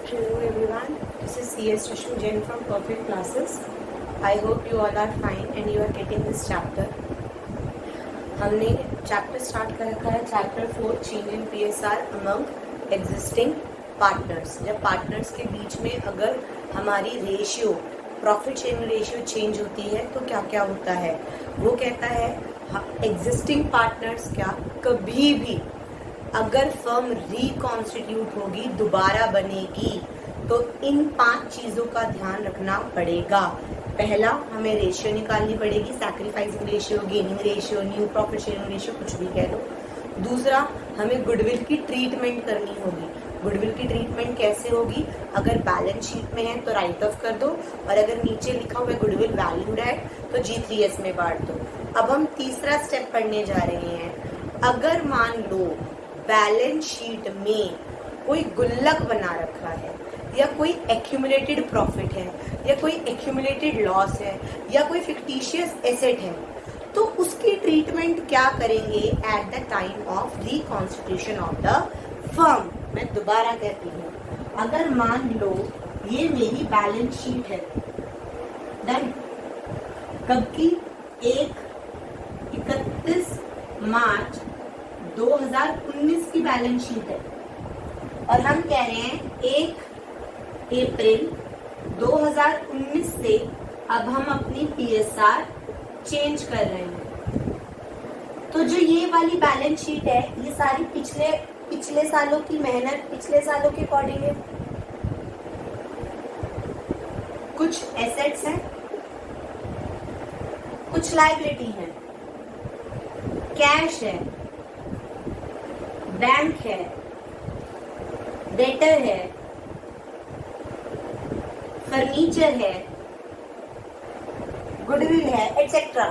Hello everyone, this is CS Rashmi Jain from Perfect Classes. I hope you all are fine and you are getting this chapter. हमने chapter start कर रखा है chapter 4 change in PSR among existing partners. जब partners के बीच में अगर हमारी ratio profit sharing ratio change होती है तो क्या क्या होता है. वो कहता है एग्जिस्टिंग पार्टनर्स क्या कभी भी अगर फर्म रिकॉन्स्टिट्यूट होगी दोबारा बनेगी तो इन 5 चीज़ों का ध्यान रखना पड़ेगा. पहला, हमें रेशियो निकालनी पड़ेगी, sacrificing ratio, gaining ratio, new profit sharing ratio, कुछ भी कह दो. दूसरा, हमें गुडविल की ट्रीटमेंट करनी होगी. गुडविल की ट्रीटमेंट कैसे होगी? अगर बैलेंस शीट में है तो राइट ऑफ कर दो और अगर नीचे लिखा हुआ है गुडविल वैल्यूड एट तो G3S में बांट दो. अब हम तीसरा स्टेप पढ़ने जा रहे हैं. अगर मान लो बैलेंस शीट में कोई गुल्लक बना रखा है या कोई एक्यूमुलेटेड प्रॉफिट है या कोई एक्यूमुलेटेड लॉस है या कोई फिक्टिशियस एसेट है तो उसकी ट्रीटमेंट क्या करेंगे at the time of reconstitution of the firm. मैं दोबारा कहती हूँ, अगर मान लो ये मेरी बैलेंस शीट है डन कब की 31 मार्च 2019 की बैलेंस शीट है और हम कह रहे हैं 1 अप्रैल 2019 से अब हम अपनी PSR चेंज कर रहे हैं. तो जो ये वाली बैलेंस शीट है ये सारी पिछले सालों की मेहनत पिछले सालों के अकॉर्डिंग है. कुछ एसेट्स हैं, कुछ लायबिलिटी है, कैश है, बैंक है, डेटर है, फर्नीचर है, गुडविल है, एटसेट्रा.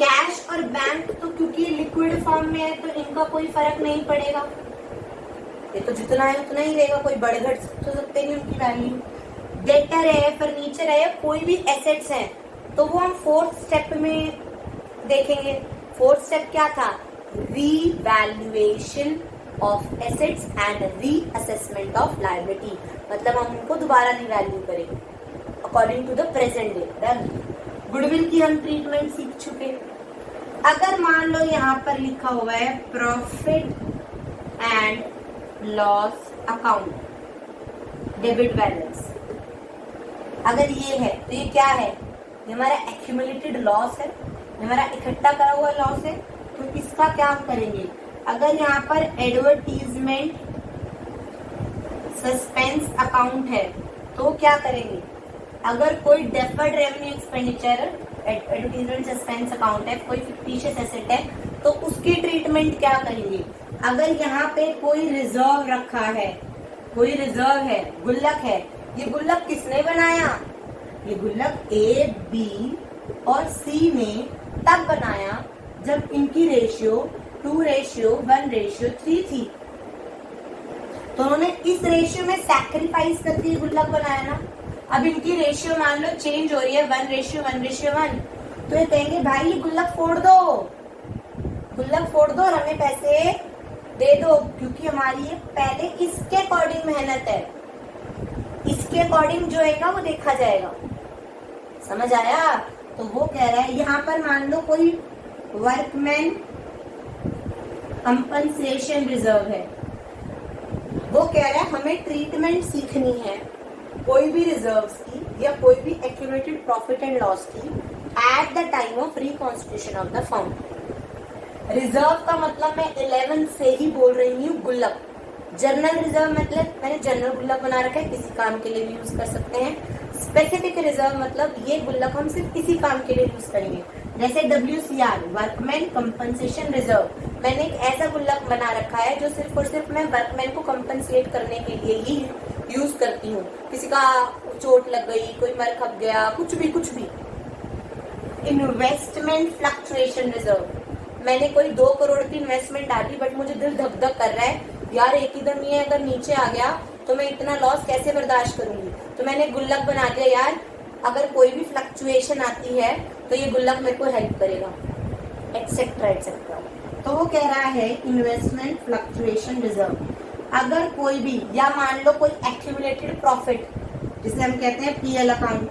कैश और बैंक तो क्योंकि लिक्विड फॉर्म में है तो इनका कोई फर्क नहीं पड़ेगा. ये तो जितना है उतना ही रहेगा, कोई बढ़ घट तो सकते नहीं उनकी वैल्यू. डेटर है, फर्नीचर है, कोई भी एसेट्स हैं तो वो हम 4th स्टेप में देखेंगे. 4th स्टेप क्या था? Revaluation of assets and reassessment of liability. मतलब हम उनको दोबारा रीवैल्यू करेंगे according to the present day. Done. Goodwill की हम ट्रीटमेंट सीख चुके. अगर मान लो यहाँ पर लिखा हुआ है profit and loss account debit balance, अगर ये है तो ये क्या है? ये हमारा एक्यूमुलेटेड लॉस है, ये हमारा इकट्ठा करा हुआ लॉस है. तो इसका क्या हम करेंगे? अगर यहाँ पर एडवर्टीजमेंट सस्पेंस अकाउंट है तो क्या करेंगे? अगर कोई deferred revenue expenditure advertisement suspense account है, कोई फिक्टिशियस एसेट है तो उसकी ट्रीटमेंट क्या करेंगे? अगर यहाँ पे कोई रिजर्व रखा है, कोई रिजर्व है, गुल्लक है, ये गुल्लक किसने बनाया? ये गुल्लक A, B और C ने तब बनाया जब इनकी रेशियो 2:1:3 थी. तो उन्होंने इस रेशियो में सैक्रिफाइस करके गुल्लक बनाया ना. अब इनकी रेशियो मान लो चेंज हो रही है 1:1 तो ये कहेंगे भाई ये गुल्लक फोड़ दो, गुल्लक फोड़ दो और हमें पैसे दे दो क्योंकि हमारी ये पहले इसके अकॉर्डिंग मेहनत है, इसके अकॉर्डिंग जो है ना वो देखा जाएगा. समझ आया? तो वो कह रहा है यहाँ पर मान लो कोई वर्कमैन कंपनसेशन रिजर्व है, वो कह रहा है हमें ट्रीटमेंट सीखनी है कोई भी रिजर्व्स की या कोई भी एक्यूमुलेटेड प्रॉफिट एंड लॉस की at the time of reconstitution of the firm. Reserve का मतलब मैं 11 से ही बोल रही हूँ गुल्लक. जनरल रिजर्व मतलब मैंने जनरल गुल्लक बना रखा है, किसी काम के लिए भी यूज कर सकते हैं. स्पेसिफिक रिजर्व मतलब ये गुल्लक हम सिर्फ इसी काम के लिए यूज करेंगे. जैसे WCR वर्कमैन कंपनसेशन रिजर्व, मैंने एक ऐसा गुल्लक बना रखा है जो सिर्फ और सिर्फ मैं वर्कमैन को कंपनसेट करने के लिए ही यूज करती हूँ. किसी का चोट लग गई, कोई मर खप गया, कुछ भी. इन्वेस्टमेंट फ्लक्चुएशन रिजर्व, मैंने कोई 2 करोड़ की इन्वेस्टमेंट डाली बट मुझे दिल धक धक कर रहा है यार एकदम ये अगर नीचे आ गया तो मैं इतना लॉस कैसे बर्दाश्त करूंगी. तो मैंने गुल्लक बना दिया यार अगर कोई भी फ्लक्चुएशन आती है तो ये गुल्लक मेरे को हेल्प करेगा, एटसेट्रा एटसेट्रा. तो वो कह रहा है इन्वेस्टमेंट फ्लक्चुएशन रिजर्व. अगर कोई भी, या मान लो कोई एक्यूमुलेटेड प्रॉफिट जिसे हम कहते हैं पीएल अकाउंट,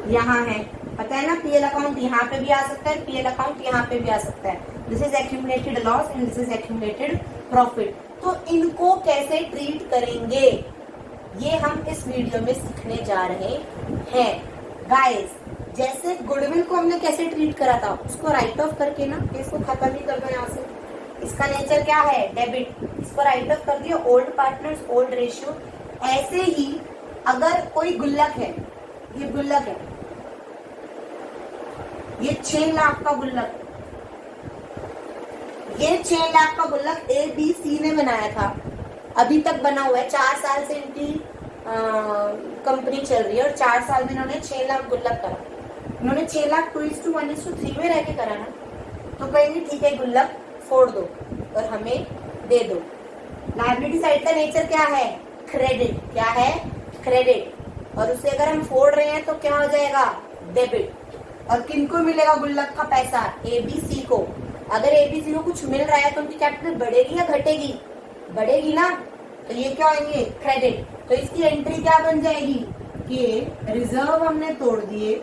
यहाँ है, पता है ना, पीएल अकाउंट यहाँ पे भी आ सकता है, पीएल अकाउंट यहाँ पे भी आ सकता है। This is accumulated loss and this is accumulated profit. तो इनको कैसे ट्रीट करेंगे ये हम इस वीडियो में सीखने जा रहे हैं गाइस। जैसे गुडविल को हमने कैसे ट्रीट करा था, उसको राइट ऑफ करके ना इसको खत्म ही कर दो यहाँ से। इसका नेचर क्या है, डेबिट, इसको राइट ऑफ कर दिया, ओल्ड पार्टनर्स ओल्ड रेशियो। ऐसे ही अगर कोई गुल्लक है, ये गुल्लक है, ये 6 लाख का गुल्लक, ये 6 लाख का गुल्लक ABC ने बनाया था, अभी तक बना हुआ है, 4 साल से इनकी कंपनी चल रही है और 4 साल में इन्होंने 6 लाख गुल्लक करा। इन्होंने 6 लाख 2:1:3 में रह के करा ना, तो कहेंगे ठीक है गुल्लक फोड़ दो और हमें दे दो। लायबिलिटी साइड का नेचर क्या है, क्रेडिट, क्या है, क्रेडिट, और उसे अगर हम फोड़ रहे हैं तो क्या हो जाएगा, डेबिट। और किनको मिलेगा गुल्लक का पैसा, ABC को। अगर ABC को कुछ मिल रहा है तो उनकी कैपिटल बढ़ेगी या घटेगी, बढ़ेगी ना, तो ये क्या होंगे, क्रेडिट। तो इसकी एंट्री क्या बन जाएगी कि रिजर्व हमने तोड़ दिए,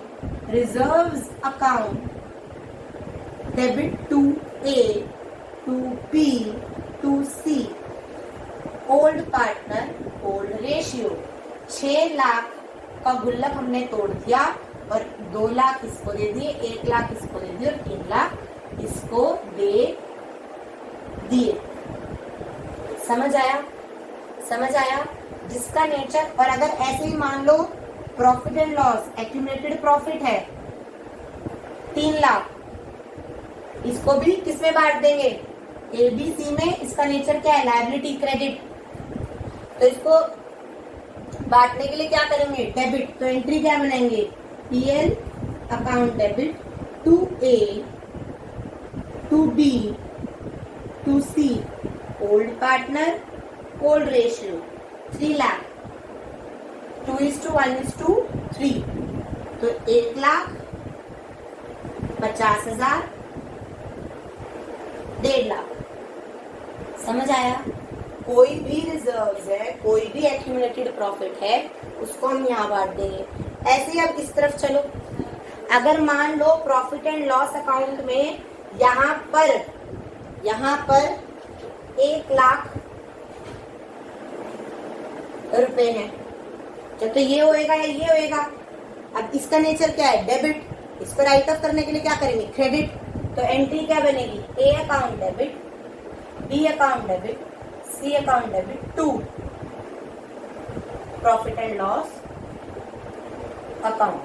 reserves account debit to A to B to C, old partner old ratio. 6 lakh का गुल्लक हमने तोड़ दिया और 2 लाख इसको दे दिए, 1 लाख इसको दे दिए और 3 लाख इसको दे दिए। समझ आया, समझ आया, जिसका नेचर। और अगर ऐसे ही मान लो profit and loss, accumulated profit है 3 लाख, इसको भी किसमें बांट देंगे, ABC में। इसका नेचर क्या है, लायबिलिटी, क्रेडिट, तो इसको बांटने के लिए क्या करेंगे, डेबिट। तो एंट्री क्या बनाएंगे, PL account debit to A to B to C, old partner old ratio 3 lakh, 2:1:3, तो 1,50,000, 1.5 लाख। समझ आया, कोई भी रिजर्व्स है, कोई भी एक्यूमुलेटेड प्रॉफिट है, उसको हम यहाँ बांट देंगे। ऐसे ही अब इस तरफ चलो, अगर मान लो प्रॉफिट एंड लॉस अकाउंट में यहाँ पर 1 लाख रुपए हैं, तो ये होएगा या ये होएगा। अब इसका नेचर क्या है, डेबिट, इसको राइट ऑफ करने के लिए क्या करेंगे, क्रेडिट। तो एंट्री क्या बनेगी, A account debit, B account debit, C account debit to profit and loss account,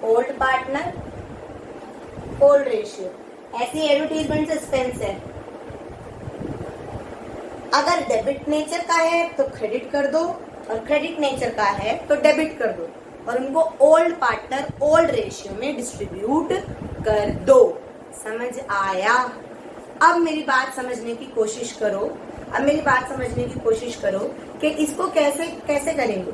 old partner old ratio. ऐसी एडवर्टीजमेंट सस्पेंस है। अगर डेबिट नेचर का है तो क्रेडिट कर दो और क्रेडिट नेचर का है तो डेबिट कर दो और उनको ओल्ड पार्टनर ओल्ड रेशियो में डिस्ट्रीब्यूट कर दो। समझ आया? अब मेरी बात समझने की कोशिश करो, कि इसको कैसे कैसे करेंगे।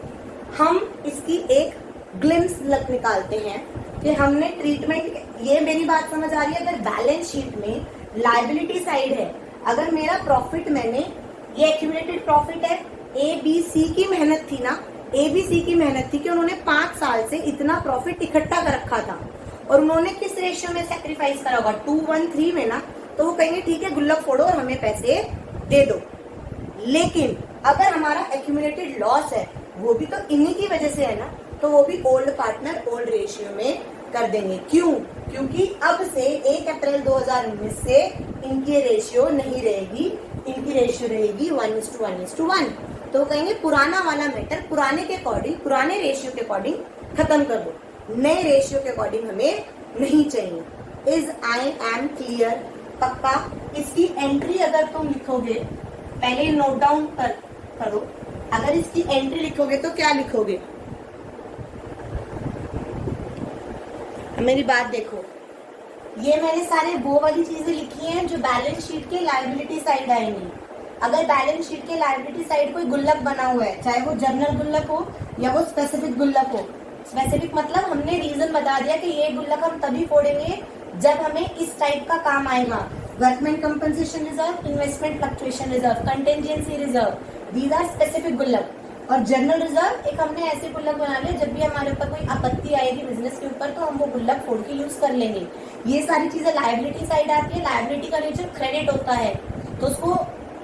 हम इसकी एक ग्लिम्स निकालते हैं कि हमने ट्रीटमेंट, ये मेरी बात समझ आ रही है। अगर बैलेंस शीट में लायबिलिटी साइड है, अगर मेरा प्रॉफिट, मैंने ये एक्यूमुलेटेड प्रॉफिट है, ABC की मेहनत थी ना, ABC की मेहनत थी कि उन्होंने 5 साल से इतना प्रॉफिट इकट्ठा कर रखा था और उन्होंने किस रेशियो में सैक्रिफाइस करा होगा, 2:1:3 में ना, तो वो कहेंगे ठीक है गुल्लक फोड़ो और हमें पैसे दे दो। लेकिन अगर हमारा एक्यूमुलेटेड लॉस है, वो भी तो इन्हीं की वजह से है ना, तो वो भी ओल्ड पार्टनर ओल्ड रेशियो में कर देंगे। क्यों? क्योंकि अब से 1 अप्रैल 2019 से इनकी रेशियो नहीं रहेगी, इनकी रेशियो रहेगी 1:1:1। तो कहेंगे पुराना वाला मैटर पुराने के अकॉर्डिंग, पुराने रेशियो के अकॉर्डिंग खत्म कर दो, नए रेशियो के अकॉर्डिंग हमें नहीं चाहिए। Is I am clear? पक्का? इसकी एंट्री अगर तुम लिखोगे, पहले नोट डाउन करो, अगर इसकी एंट्री लिखोगे तो क्या लिखोगे? मेरी बात देखो, ये मैंने सारे वो वाली चीजें लिखी हैं जो बैलेंस शीट के लायबिलिटी साइड आएंगी। अगर बैलेंस शीट के लायबिलिटी साइड कोई गुल्लक बना हुआ है, चाहे वो जनरल गुल्लक हो या वो स्पेसिफिक गुल्लक हो, स्पेसिफिक मतलब हमने रीजन बता दिया कि ये गुल्लक हम तभी फोड़ेंगे जब हमें इस टाइप का काम आएगा। Workman compensation reserve, investment fluctuation reserve, contingency reserve, these are specific गुल्लक। और जनरल रिजर्व एक हमने ऐसे गुल्लक बना लिया, जब भी हमारे ऊपर कोई आपत्ति आएगी बिजनेस के ऊपर तो हम वो गुल्लक फोड़ के यूज कर लेंगे। ये सारी चीजें लायबिलिटी साइड आती है। लायबिलिटी का नेचर क्रेडिट होता है, तो उसको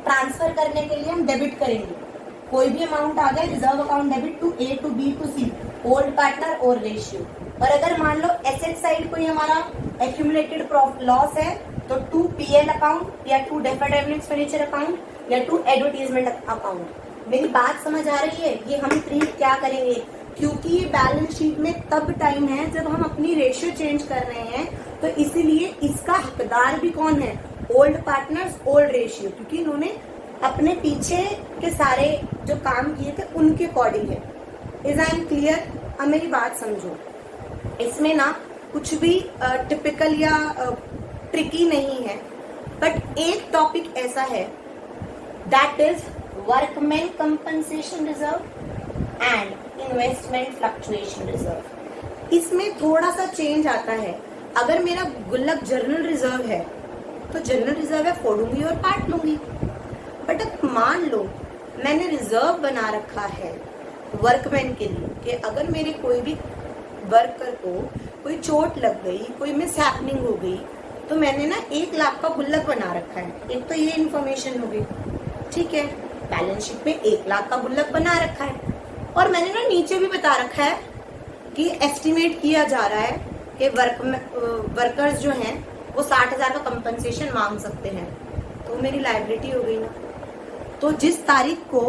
ट्रांसफर करने के लिए हम डेबिट करेंगे। कोई भी अमाउंट आ गया, reserve account debit to A to B to C, old partner और रेशियो। और अगर मान लो एसेट साइड कोई हमारा एक्यूमुलेटेड लॉस है तो टू पीएल अकाउंट या to deferred revenue expenditure account या टू एडवर्टीजमेंट अकाउंट। मेरी बात समझ आ रही है? ये हम ट्रीट क्या करेंगे, क्योंकि ये बैलेंस शीट में तब टाइम है जब हम अपनी रेशियो चेंज कर रहे हैं, तो इसीलिए इसका हकदार भी कौन है, ओल्ड पार्टनर्स, ओल्ड रेशियो, क्योंकि इन्होंने अपने पीछे के सारे जो काम किए थे उनके अकॉर्डिंग है। Is I am clear? अब मेरी बात समझो, इसमें ना कुछ भी टिपिकल या ट्रिकी नहीं है, बट एक टॉपिक ऐसा है that is workman compensation reserve and investment fluctuation reserve. इसमें थोड़ा सा चेंज आता है। अगर मेरा गुल्लक जनरल रिजर्व है तो जनरल रिजर्व है, फोड़ूंगी और काट लूंगी। बट अब मान लो मैंने रिजर्व बना रखा है वर्कमैन के लिए कि अगर मेरे कोई भी वर्कर को कोई चोट लग गई, कोई मिस हैपनिंग हो गई, तो मैंने ना 1 लाख का गुल्लक बना रखा है। एक तो ये इन्फॉर्मेशन हो गई, ठीक है, बैलेंस शीट में 1 लाख का गुल्लक बना रखा है। और मैंने ना नीचे भी बता रखा है कि एस्टिमेट किया जा रहा है कि वर्कर्स जो हैं वो 60,000 का कंपनसेशन मांग सकते हैं। तो मेरी लायबिलिटी हो गई ना। तो जिस तारीख को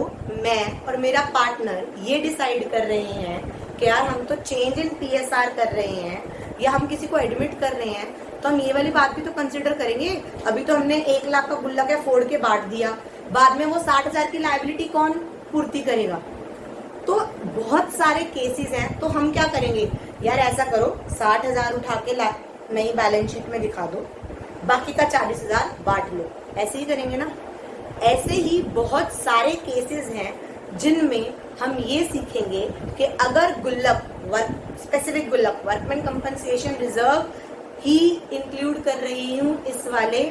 मैं और मेरा पार्टनर ये डिसाइड कर रहे हैं कि यार हम तो चेंज इन पीएसआर कर रहे हैं या हम किसी को एडमिट कर रहे हैं, तो हम ये वाली बात भी तो कंसिडर करेंगे। अभी तो हमने 1 लाख का गुल्लक है फोड़ के बांट दिया, बाद में वो 60,000 की लायबिलिटी कौन पूर्ति करेगा? तो बहुत सारे केसेस हैं। तो हम क्या करेंगे, यार ऐसा करो 60,000 उठा के नई बैलेंस शीट में दिखा दो, बाकी का 40,000 बांट लो। ऐसे ही करेंगे ना। ऐसे ही बहुत सारे केसेस हैं जिनमें हम ये सीखेंगे कि अगर गुल्लक स्पेसिफिक गुल्लक वर्कमैन कंपनसेशन रिजर्व ही इंक्लूड कर रही हूँ इस वाले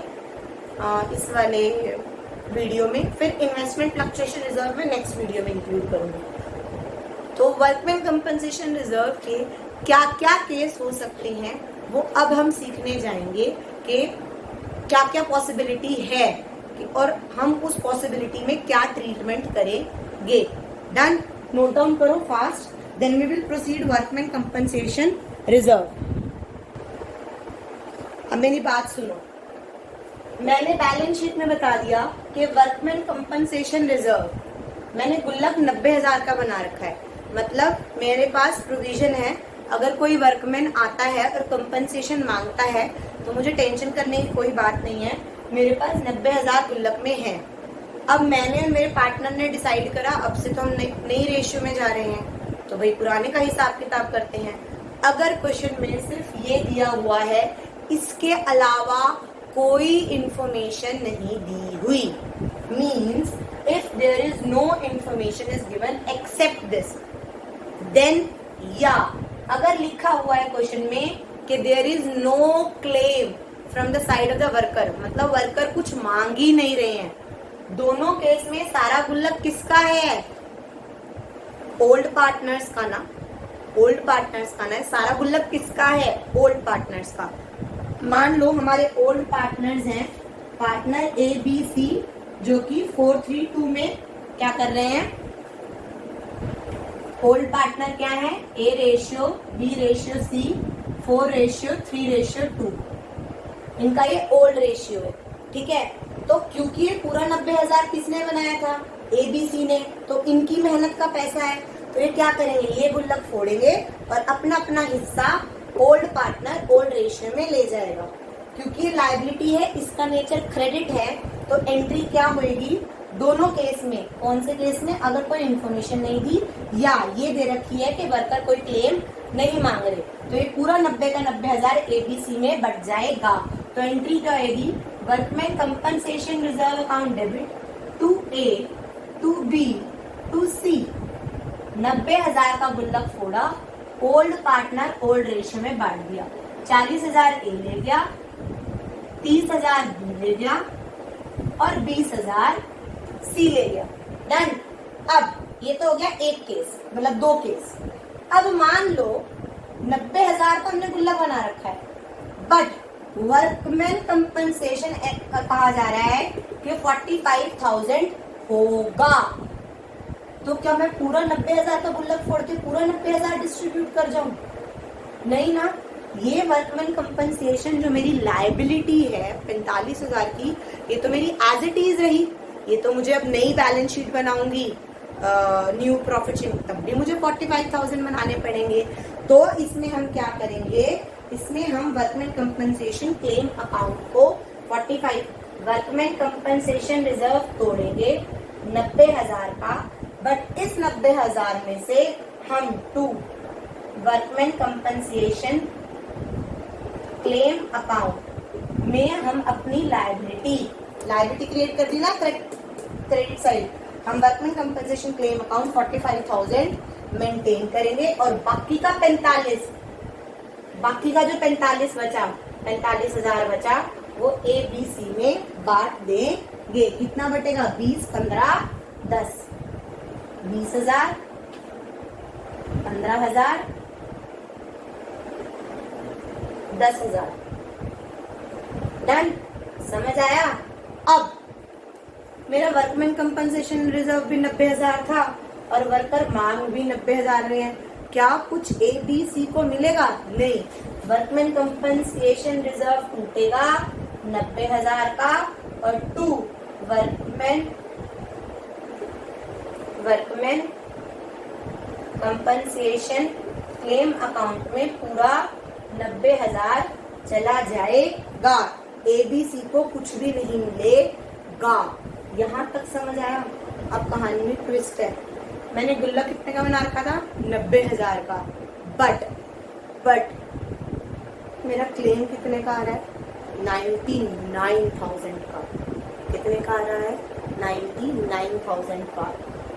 वीडियो में, फिर इन्वेस्टमेंट फ्लक्चुएशन रिजर्व में नेक्स्ट वीडियो में इंक्लूड करूंगी। तो वर्कमैन कंपनसेशन रिजर्व के क्या क्या केस हो सकते हैं वो अब हम सीखने जाएंगे कि क्या क्या पॉसिबिलिटी है और हम उस पॉसिबिलिटी में क्या ट्रीटमेंट करेंगे। डन? नोट डाउन करो fast, then we will proceed workman compensation reserve. अब मेरी बात सुनो, मैंने बैलेंस शीट में बता दिया कि वर्कमैन कंपनसेशन रिजर्व मैंने गुल्लक 90,000 का बना रखा है। मतलब मेरे पास प्रोविजन है, अगर कोई वर्कमैन आता है और कंपनसेशन मांगता है तो मुझे टेंशन करने की कोई बात नहीं है, मेरे पास 90,000 गुल्लक में है। अब मैंने और मेरे पार्टनर ने डिसाइड करा अब से तो हम नई रेशियो में जा रहे हैं, तो भाई पुराने का हिसाब किताब करते हैं। अगर क्वेश्चन में सिर्फ ये दिया हुआ है, इसके अलावा कोई इंफॉर्मेशन नहीं दी हुई, means if there is no information is given except this, then या अगर लिखा हुआ है क्वेश्चन में कि there is no claim from the side of the worker, मतलब वर्कर कुछ मांग ही नहीं रहे हैं, दोनों केस में सारा गुल्लक किसका है? ओल्ड पार्टनर्स का ना, ओल्ड पार्टनर्स का ना। सारा गुल्लक किसका है? ओल्ड पार्टनर्स का। मान लो हमारे ओल्ड पार्टनर्स हैं पार्टनर ए बी सी, जो कि 432 में क्या कर रहे हैं? ओल्ड पार्टनर क्या है? ए रेशियो, बी रेशियो, सी 4:3:2, इनका ये ओल्ड रेशियो है, ठीक है। तो क्योंकि ये पूरा 90,000 किसने बनाया था? एबीसी ने, तो इनकी मेहनत का पैसा है, तो ये क्या करेंगे? ये गुल्लक फोड़ेंगे और अपना अपना हिस्सा ओल्ड पार्टनर ओल्ड रेशियो में ले जाएगा। क्योंकि ये लायबिलिटी है, इसका नेचर क्रेडिट है, तो एंट्री क्या होगी? दोनों केस में, कौन से केस में? अगर कोई इन्फॉर्मेशन नहीं दी या ये दे रखी है कि वर्कर कोई क्लेम नहीं मांग रहे, तो ये पूरा 90 का 90,000 एबीसी में बट जाएगा। तो एंट्री क्या आएगी? Workman compensation reserve account debit to A to B to C, 90,000 का गुल्लक फोड़ा, ओल्ड पार्टनर ओल्ड रेशियो में बांट दिया, 40,000 ए ले गया, 30,000 बी ले गया और 20,000 सी ले गया। डन। अब ये तो हो गया एक केस, मतलब दो केस। अब मान लो 90,000 तो हमने गुल्लक बना रखा है, बट वर्कमैन कंपनसेशन कहा जा रहा है कि 45,000 होगा। तो क्या मैं पूरा 90,000 का गुल्लक फोड़ के पूरा 90,000 डिस्ट्रीब्यूट कर जाऊं? नहीं ना। ये वर्कमैन कंपनसेशन जो मेरी लायबिलिटी है 45,000 की, ये तो मेरी एज इट इज रही। ये तो मुझे अब नई बैलेंस शीट बनाऊंगी, न्यू प्रॉफिट शीट, तब भी मुझे 45,000 बनाने पड़ेंगे। तो इसमें हम क्या करेंगे, इसमें हम वर्कमैन कंपनसेशन क्लेम अकाउंट को 45 वर्कमैन कंपनसेशन रिजर्व तोड़ेंगे 90,000 का, बट इस 90,000 में से हम to workman compensation claim account में हम अपनी लायबिलिटी क्रिएट कर दी ना क्रेडिट साइड। हम workman compensation claim account 45,000 maintain करेंगे और बाकी का 45,000 बचा वो ABC में बांट देंगे। कितना बटेगा? 20, 15, 10। 20,000, 15,000, 10,000। डन। समझ आया? अब मेरा वर्कमैन कंपनसेशन रिजर्व भी 90,000 था और वर्कर मांग भी 90,000 रहे हैं। क्या कुछ ABC को मिलेगा? नहीं। वर्कमैन कंपनसेशन रिजर्व टूटेगा 90,000 का और to workman compensation claim account में पूरा 90,000 चला जाएगा। ABC को कुछ भी नहीं मिलेगा। यहाँ तक समझ आया? अब कहानी में ट्विस्ट है। मैंने गुल्लक कितने का बना रखा था? 90,000 का, बट मेरा क्लेम कितने का आ रहा है? 99,000 का। कितने का आ रहा है? 99,000 का।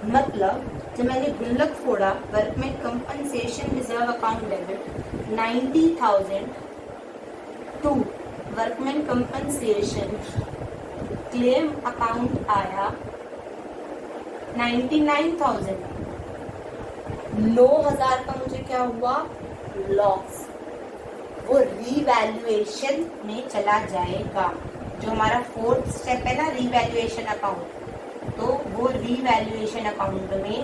मतलब जब मैंने गुल्लक फोड़ा, workman compensation reserve account debit 90,000 to workman compensation claim account आया 99,000। 9,000 का मुझे क्या हुआ? लॉस। वो रीवैल्यूएशन में चला जाएगा। जो हमारा फोर्थ स्टेप है ना, रीवैल्यूएशन अकाउंट, तो वो रीवैल्यूएशन अकाउंट में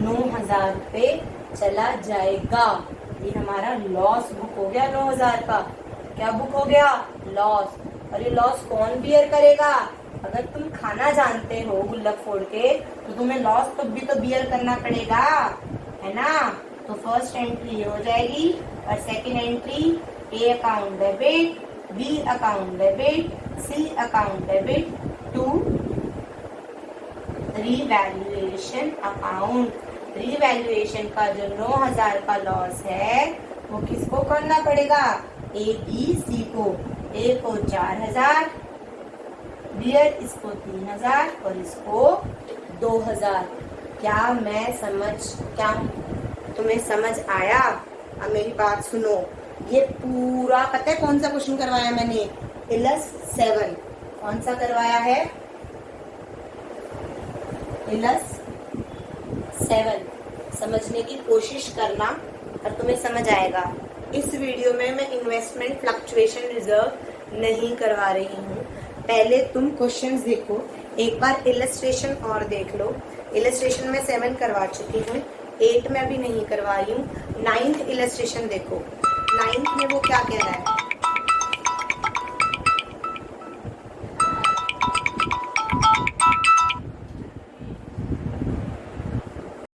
9,000 पे चला जाएगा। ये हमारा लॉस बुक हो गया 9,000 का। क्या बुक हो गया? लॉस। और ये लॉस कौन बियर करेगा? अगर तुम खाना जानते हो गुल्लक फोड़ के, तो तुम्हें लॉस तब भी तो बियर करना पड़ेगा, है ना। तो फर्स्ट एंट्री ये हो जाएगी और second entry A account debit, B account debit, C account debit to revaluation account. Revaluation का जो 9,000 का लॉस है वो किसको करना पड़ेगा? ABC को। A को 4,000, बियर इसको 3,000 और इसको 2,000। क्या तुम्हें समझ आया? अब मेरी बात सुनो। ये पूरा पता है कौन सा क्वेश्चन करवाया मैंने? इलस 7। कौन सा करवाया है? इलस 7। समझने की कोशिश करना और तुम्हें समझ आएगा। इस वीडियो में मैं इन्वेस्टमेंट फ्लक्चुएशन रिजर्व नहीं करवा रही हूँ। पहले तुम क्वेश्चंस देखो, एक बार इलस्ट्रेशन और देख लो। इलस्ट्रेशन में 7 करवा चुकी हूँ, 8 में अभी नहीं करवा रही हूँ। 9th इलस्ट्रेशन देखो। 9th में वो क्या कह रहा है?